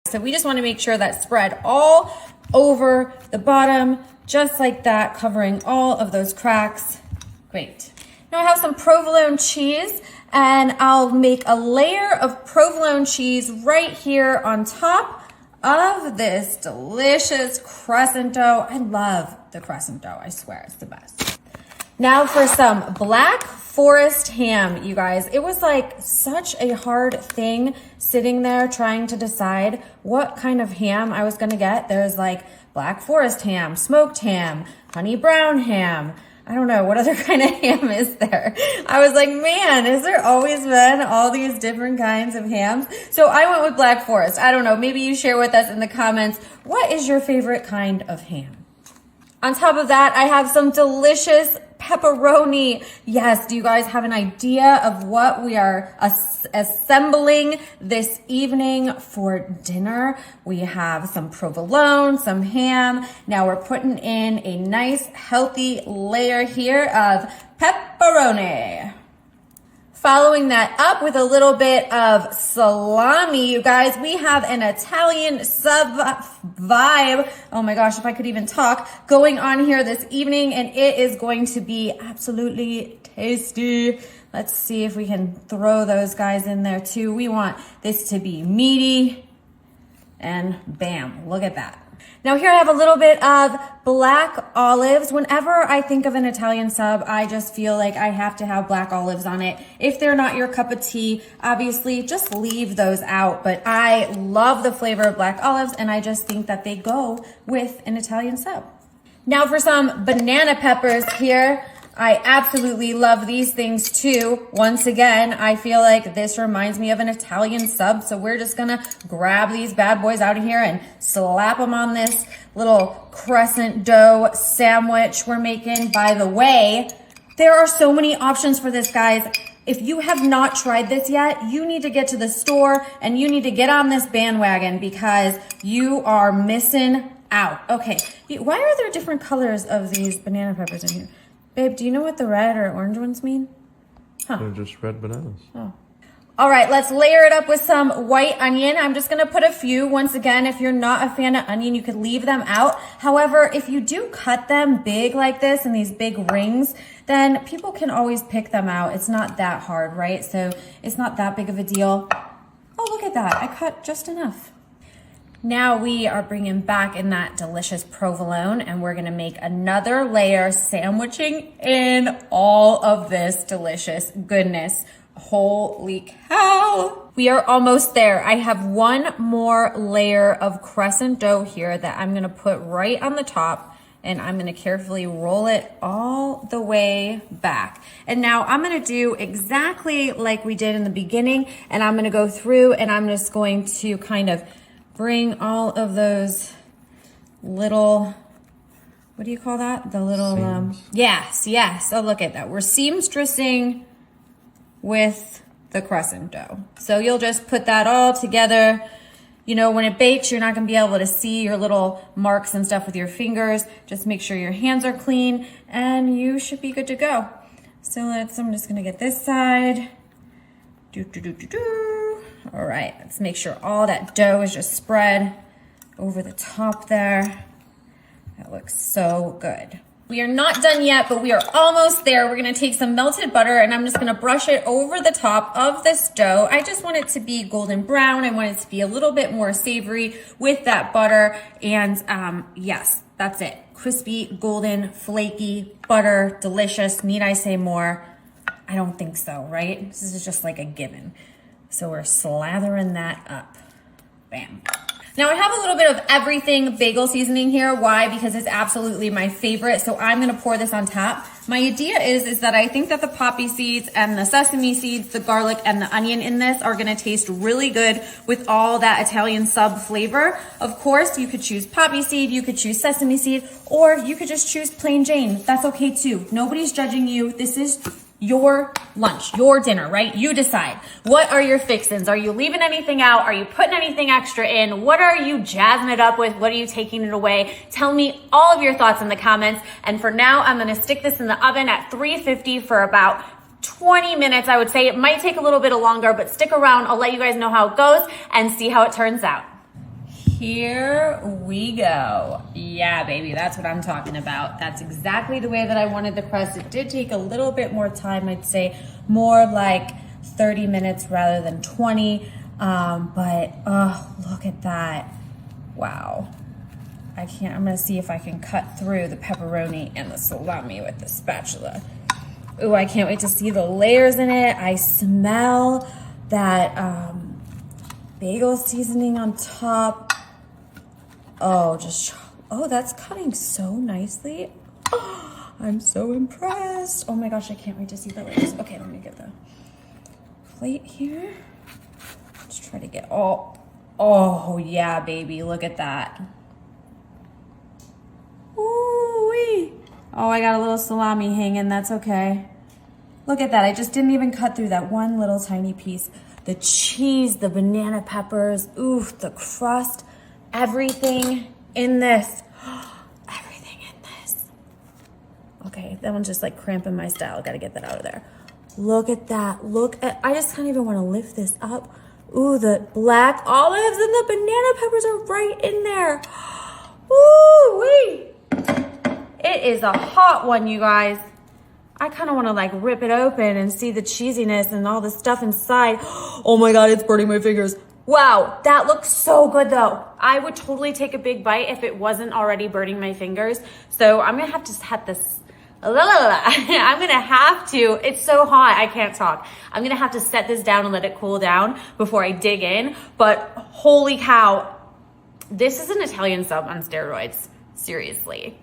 So we just want to make sure that's spread all over the bottom, just like that, covering all of those cracks. Great. Now I have some provolone cheese, and I'll make a layer of provolone cheese right here on top of this delicious crescent dough. I love the crescent dough, I swear, it's the best. Now for some Black Forest ham, you guys. It was like such a hard thing sitting there trying to decide what kind of ham I was gonna get. There's like Black Forest ham, smoked ham, honey brown ham. I don't know, what other kind of ham is there? I was like, man, has there always been all these different kinds of hams? So I went with Black Forest. I don't know, maybe you share with us in the comments, what is your favorite kind of ham? On top of that, I have some delicious pepperoni. Yes, do you guys have an idea of what we are assembling this evening for dinner? We have some provolone, some ham. Now we're putting in a nice healthy layer here of pepperoni. Following that up with a little bit of salami, you guys, we have an Italian sub vibe. Oh my gosh, if I could even talk, going on here this evening, and it is going to be absolutely tasty. Let's see if we can throw those guys in there too. We want this to be meaty, and bam, look at that. Now here I have a little bit of black olives. Whenever I think of an Italian sub, I just feel like I have to have black olives on it. If they're not your cup of tea, obviously just leave those out. But I love the flavor of black olives, and I just think that they go with an Italian sub. Now for some banana peppers here. I absolutely love these things too. Once again, I feel like this reminds me of an Italian sub, so we're just gonna grab these bad boys out of here and slap them on this little crescent dough sandwich we're making. By the way, there are so many options for this, guys. If you have not tried this yet, you need to get to the store and you need to get on this bandwagon because you are missing out. Okay, why are there different colors of these banana peppers in here? Babe, do you know what the red or orange ones mean? Huh. They're just red bananas. Oh. All right, let's layer it up with some white onion. I'm just gonna put a few. Once again, if you're not a fan of onion, you could leave them out. However, if you do cut them big like this in these big rings, then people can always pick them out. It's not that hard, right? So it's not that big of a deal. Oh, look at that. I cut just enough. Now we are bringing back in that delicious provolone, and we're gonna make another layer, sandwiching in all of this delicious goodness. Holy cow. We are almost there. I have one more layer of crescent dough here that I'm gonna put right on the top, and I'm gonna carefully roll it all the way back. And now I'm gonna do exactly like we did in the beginning, and I'm gonna go through and I'm just going to kind of bring all of those little, what do you call that? The little, yes. Oh, look at that. We're seamstressing with the crescent dough. So you'll just put that all together. You know, when it bakes, you're not gonna be able to see your little marks and stuff with your fingers. Just make sure your hands are clean and you should be good to go. So I'm just gonna get this side. All right, let's make sure all that dough is just spread over the top there. That looks so good. We are not done yet, but we are almost there. We're gonna take some melted butter and I'm just gonna brush it over the top of this dough. I just want it to be golden brown. I want it to be a little bit more savory with that butter. And yes, that's it. Crispy, golden, flaky, butter, delicious. Need I say more? I don't think so, right? This is just like a given. So we're slathering that up. Bam. Now I have a little bit of everything bagel seasoning here. Why? Because it's absolutely my favorite. So I'm gonna pour this on top. My idea is that I think that the poppy seeds and the sesame seeds, the garlic and the onion in this are gonna taste really good with all that Italian sub flavor. Of course, you could choose poppy seed, you could choose sesame seed, or you could just choose plain Jane. That's okay too. Nobody's judging you. This is your lunch, your dinner, right? You decide. What are your fixins? Are you leaving anything out? Are you putting anything extra in? What are you jazzing it up with? What are you taking it away? Tell me all of your thoughts in the comments. And for now, I'm gonna stick this in the oven at 350 for about 20 minutes, I would say. It might take a little bit longer, but stick around. I'll let you guys know how it goes and see how it turns out. Here we go. Yeah, baby, that's what I'm talking about. That's exactly the way that I wanted the crust. It did take a little bit more time, I'd say more like 30 minutes rather than 20. But oh, look at that. Wow. I'm gonna see if I can cut through the pepperoni and the salami with the spatula. Ooh, I can't wait to see the layers in it. I smell that bagel seasoning on top. Oh, that's cutting so nicely. Oh, I'm so impressed. Oh my gosh, I can't wait to see the layers. Okay, let me get the plate here. Let's try to get all, oh yeah, baby, look at that. Ooh-wee. Oh, I got a little salami hanging, that's okay. Look at that, I just didn't even cut through that one little tiny piece. The cheese, the banana peppers, ooh, the crust, everything in this. Everything in this. Okay, that one's just like cramping my style. Gotta get that out of there. Look at that, I just can't even wanna lift this up. Ooh, the black olives and the banana peppers are right in there. Ooh-wee. It is a hot one, you guys. I kind of want to like rip it open and see the cheesiness and all the stuff inside. Oh my God, it's burning my fingers. Wow, that looks so good though. I would totally take a big bite if it wasn't already burning my fingers. So I'm gonna have to set this, I'm gonna have to, it's so hot, I can't talk. I'm gonna have to set this down and let it cool down before I dig in. But holy cow, this is an Italian sub on steroids, seriously.